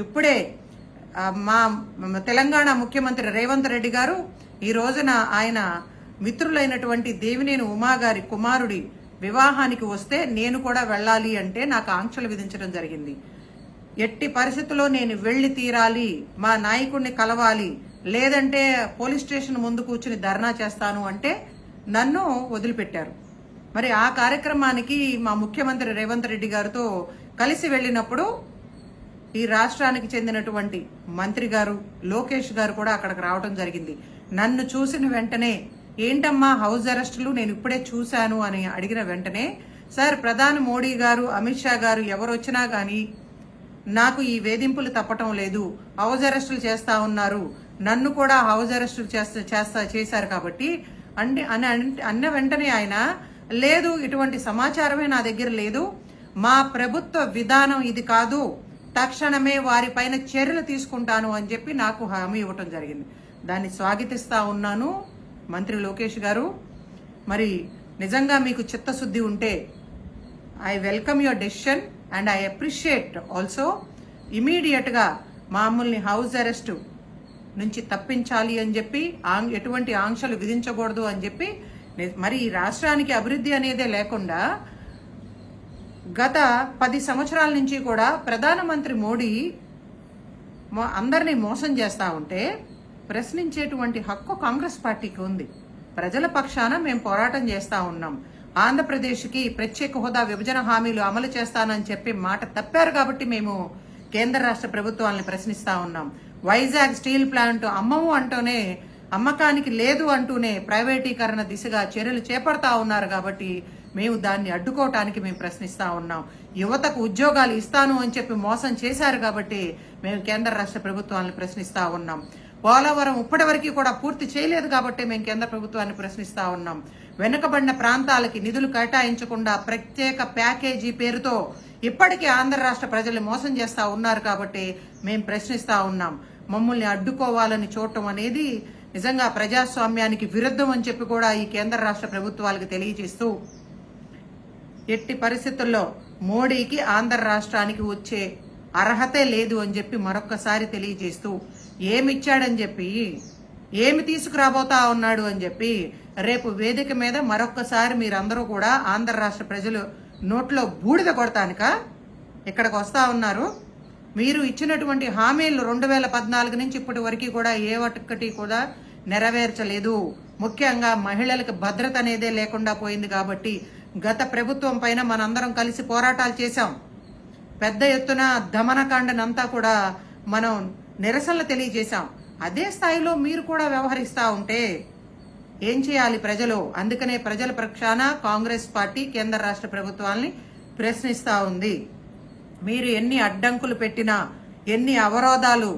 ఇప్పుడే మా తెలంగాణ ముఖ్యమంత్రి రేవంత్ రెడ్డి గారు ఈ రోజున ఆయన మిత్రులైనటువంటి దేవినేని ఉమా గారి కుమారుడి వివాహానికి వస్తే నేను కూడా వెళ్ళాలి అంటే నాకు ఆంక్షలు విధించడం జరిగింది. ఎట్టి పరిస్థితుల్లో నేను వెళ్లి తీరాలి, మా నాయకుడిని కలవాలి, లేదంటే పోలీస్ స్టేషన్ ముందు కూర్చుని ధర్నా చేస్తాను అంటే నన్ను వదిలిపెట్టారు. మరి ఆ కార్యక్రమానికి మా ముఖ్యమంత్రి రేవంత్ రెడ్డి గారితో కలిసి వెళ్ళినప్పుడు ఈ రాష్ట్రానికి చెందినటువంటి మంత్రి గారు లోకేష్ గారు కూడా అక్కడికి రావడం జరిగింది. నన్ను చూసిన వెంటనే ఏంటమ్మా హౌస్ అరెస్టులు నేను ఇప్పుడే చూశాను అని అడిగిన వెంటనే, సార్ ప్రధాని మోడీ గారు అమిత్ షా గారు ఎవరు వచ్చినా గానీ నాకు ఈ వేధింపులు తప్పటం లేదు, హౌస్ అరెస్టులు చేస్తా ఉన్నారు, నన్ను కూడా హౌస్ అరెస్టులు చేశారు కాబట్టి అన్న వెంటనే ఆయన లేదు, ఇటువంటి సమాచారమే నా దగ్గర లేదు, మా ప్రభుత్వ విధానం ఇది కాదు, తక్షణమే వారిపైన చర్యలు తీసుకుంటాను అని చెప్పి నాకు హామీ ఇవ్వటం జరిగింది. దాన్ని స్వాగతిస్తా ఉన్నాను మంత్రి లోకేష్ గారు. మరి నిజంగా మీకు చిత్తశుద్ధి ఉంటే I welcome your decision and I appreciate also. Immediate గా మామూల్ని హౌస్ అరెస్ట్ నుంచి తప్పించాలి అని చెప్పి, ఎటువంటి ఆంక్షలు విధించకూడదు అని చెప్పి, మరి ఈ రాష్ట్రానికి అభివృద్ధి అనేదే లేకుండా గత 10 సంవత్సరాల నుంచి కూడా ప్రధానమంత్రి మోడీ అందరినీ మోసం చేస్తా ఉంటే ప్రశ్నించేటువంటి హక్కు కాంగ్రెస్ పార్టీకి ఉంది. ప్రజల పక్షాన మేము పోరాటం చేస్తా ఉన్నాం. ఆంధ్రప్రదేశ్కి ప్రత్యేక హోదా విభజన హామీలు అమలు చేస్తానని చెప్పి మాట తప్పారు కాబట్టి మేము కేంద్ర రాష్ట్ర ప్రభుత్వాలను ప్రశ్నిస్తా ఉన్నాం. వైజాగ్ స్టీల్ ప్లాంట్ అమ్మము అంటూనే, అమ్మకానికి లేదు అంటూనే ప్రైవేటీకరణ దిశగా చర్యలు చేపడతా ఉన్నారు కాబట్టి మేము దాన్ని అడ్డుకోవటానికి మేము ప్రశ్నిస్తా ఉన్నాం. యువతకు ఉద్యోగాలు ఇస్తాను అని చెప్పి మోసం చేశారు కాబట్టి మేము కేంద్ర రాష్ట్ర ప్రభుత్వాలను ప్రశ్నిస్తా ఉన్నాం. పోలవరం ఇప్పటి వరకు కూడా పూర్తి చేయలేదు కాబట్టి మేము కేంద్ర ప్రభుత్వాన్ని ప్రశ్నిస్తా ఉన్నాం. వెనుకబడిన ప్రాంతాలకి నిధులు కేటాయించకుండా ప్రత్యేక ప్యాకేజీ పేరుతో ఇప్పటికీ ఆంధ్ర రాష్ట్ర ప్రజలు మోసం చేస్తా ఉన్నారు కాబట్టి మేము ప్రశ్నిస్తా ఉన్నాం. మమ్మల్ని అడ్డుకోవాలని చూడటం అనేది నిజంగా ప్రజాస్వామ్యానికి విరుద్ధం అని చెప్పి కూడా ఈ కేంద్ర రాష్ట్ర ప్రభుత్వాలకు తెలియజేస్తూ, ఎట్టి పరిస్థితుల్లో మోడీకి ఆంధ్ర రాష్ట్రానికి వచ్చే అర్హతే లేదు అని చెప్పి మరొక్కసారి తెలియజేస్తూ, ఏమిచ్చాడని చెప్పి, ఏమి తీసుకురాబోతా ఉన్నాడు అని చెప్పి రేపు వేదిక మీద మరొక్కసారి మీరందరూ కూడా ఆంధ్ర రాష్ట్ర ప్రజలు నోట్లో బూడిద కొడతానిక ఇక్కడికి వస్తా ఉన్నారు. మీరు ఇచ్చినటువంటి హామీలు 2014 నుంచి ఇప్పటి వరకు కూడా ఏ ఒక్కటి కూడా నెరవేర్చలేదు. ముఖ్యంగా మహిళలకు భద్రత అనేదే లేకుండా పోయింది కాబట్టి గత ప్రభుత్వం పైన మనందరం కలిసి పోరాటాలు చేశాం. పెద్ద ఎత్తున దమనకాండనంతా కూడా మనం నిరసనలు తెలియజేశాం. అదే స్థాయిలో మీరు కూడా వ్యవహరిస్తా ఉంటే ఏం చేయాలి ప్రజలు? అందుకనే ప్రజల పక్షాన కాంగ్రెస్ పార్టీ కేంద్ర రాష్ట్ర ప్రభుత్వాల్ని ప్రశ్నిస్తా ఉంది. మీరు ఎన్ని అడ్డంకులు పెట్టినా, ఎన్ని అవరోధాలు,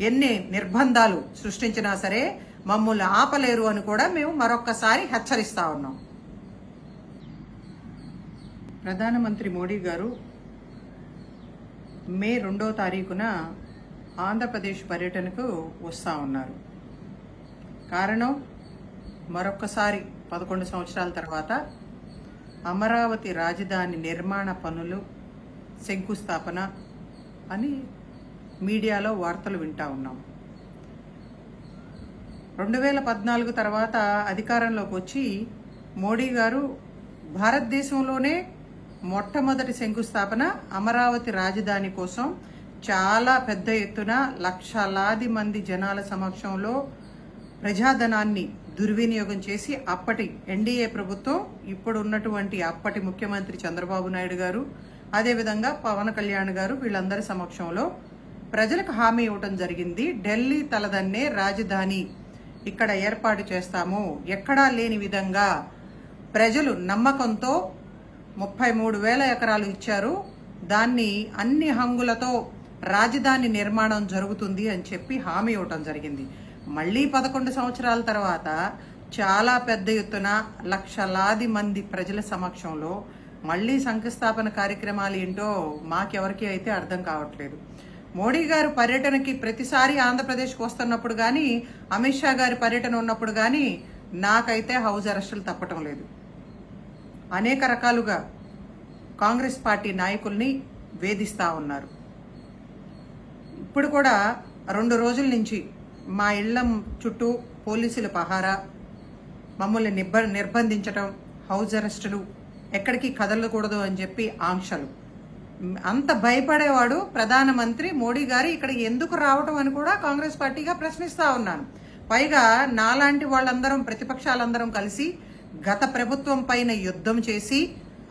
ఎన్ని నిర్బంధాలు సృష్టించినా సరే మమ్మల్ని ఆపలేరు అని కూడా మేము మరొక్కసారి హెచ్చరిస్తా ఉన్నాం. ప్రధానమంత్రి మోడీ గారు మే 2వ తారీఖున ఆంధ్రప్రదేశ్ పర్యటనకు వస్తూ ఉన్నారు. కారణం మరొక్కసారి 11 సంవత్సరాల తర్వాత అమరావతి రాజధాని నిర్మాణ పనులు శంకుస్థాపన అని మీడియాలో వార్తలు వింటా ఉన్నాం. 2014 తర్వాత అధికారంలోకి వచ్చి మోడీ గారు భారతదేశంలోనే మొట్టమొదటి శంకుస్థాపన అమరావతి రాజధాని కోసం చాలా పెద్ద ఎత్తున లక్షలాది మంది జనాల సమక్షంలో ప్రజాధనాన్ని దుర్వినియోగం చేసి అప్పటి ఎన్డీఏ ప్రభుత్వం, ఇప్పుడు ఉన్నటువంటి అప్పటి ముఖ్యమంత్రి చంద్రబాబు నాయుడు గారు, అదేవిధంగా పవన్ కళ్యాణ్ గారు వీళ్ళందరి సమక్షంలో ప్రజలకు హామీ ఇవ్వటం జరిగింది. ఢిల్లీ తలదన్నే రాజధాని ఇక్కడ ఏర్పాటు చేస్తాము. ఎక్కడా లేని విధంగా ప్రజలు నమ్మకంతో 33,000 ఎకరాలు ఇచ్చారు. దాన్ని అన్ని హంగులతో రాజధాని నిర్మాణం జరుగుతుంది అని చెప్పి హామీ ఇవ్వటం జరిగింది. మళ్ళీ 11 సంవత్సరాల తర్వాత చాలా పెద్ద ఎత్తున లక్షలాది మంది ప్రజల సమక్షంలో మళ్ళీ శంకుస్థాపన కార్యక్రమాలు ఏంటో మాకెవరికి అయితే అర్థం కావట్లేదు. మోడీ గారు పర్యటనకి ప్రతిసారి ఆంధ్రప్రదేశ్కి వస్తున్నప్పుడు కానీ, అమిత్ షా గారి పర్యటన ఉన్నప్పుడు కానీ నాకైతే హౌస్ అరెస్టులు తప్పటం లేదు. అనేక రకాలుగా కాంగ్రెస్ పార్టీ నాయకుల్ని వేధిస్తా ఉన్నారు. ఇప్పుడు కూడా 2 రోజుల నుంచి మా ఇళ్ల చుట్టూ పోలీసుల పహారా, మమ్మల్ని నిర్బంధించటం, హౌస్ అరెస్టులు, ఎక్కడికి కదలకూడదు అని చెప్పి ఆంక్షలు. అంత భయపడేవాడు ప్రధానమంత్రి మోడీ గారు ఇక్కడ ఎందుకు రావటం అని కూడా కాంగ్రెస్ పార్టీగా ప్రశ్నిస్తా ఉన్నాను. పైగా నాలాంటి వాళ్ళందరం, ప్రతిపక్షాలందరం కలిసి గత ప్రభుత్వం పైన యుద్ధం చేసి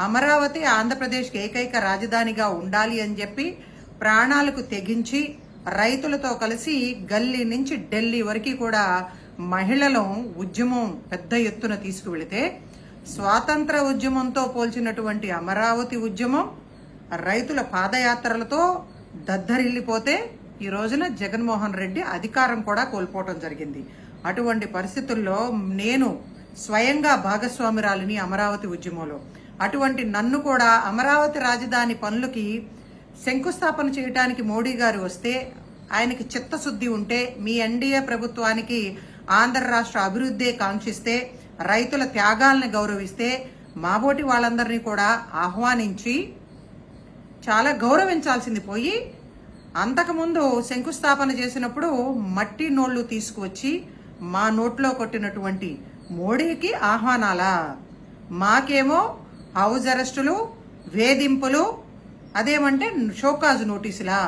అమరావతి ఆంధ్రప్రదేశ్కి ఏకైక రాజధానిగా ఉండాలి అని చెప్పి ప్రాణాలకు తెగించి రైతులతో కలిసి గల్లీ నుంచి ఢిల్లీ వరకు కూడా మహిళలు ఉద్యమం పెద్ద ఎత్తున తీసుకువెళితే, స్వాతంత్ర ఉద్యమంతో పోల్చినటువంటి అమరావతి ఉద్యమం రైతుల పాదయాత్రలతో దద్దరిల్లిపోతే ఈ రోజున జగన్మోహన్ రెడ్డి అధికారం కూడా కోల్పోవటం జరిగింది. అటువంటి పరిస్థితుల్లో నేను స్వయంగా భాగస్వామిరాలిని అమరావతి ఉద్యమంలో. అటువంటి నన్ను కూడా అమరావతి రాజధాని పనులకి శంకుస్థాపన చేయడానికి మోడీ గారు వస్తే, ఆయనకి చిత్తశుద్ధి ఉంటే, మీ ఎన్డీఏ ప్రభుత్వానికి ఆంధ్ర రాష్ట్ర అభివృద్ధి కాంక్షిస్తే, రైతుల త్యాగాలను గౌరవిస్తే, మాబోటి వాళ్ళందరినీ కూడా ఆహ్వానించి చాలా గౌరవించాల్సింది పోయి, అంతకుముందు శంకుస్థాపన చేసినప్పుడు మట్టి నోళ్లు తీసుకువచ్చి మా నోట్లో కొట్టినటువంటి మోడీకి ఆహ్వానాలా? మాకేమో హౌస్ అరెస్టులు, వేధింపులు, అదేమంటే షోకాజ్ నోటీసులా?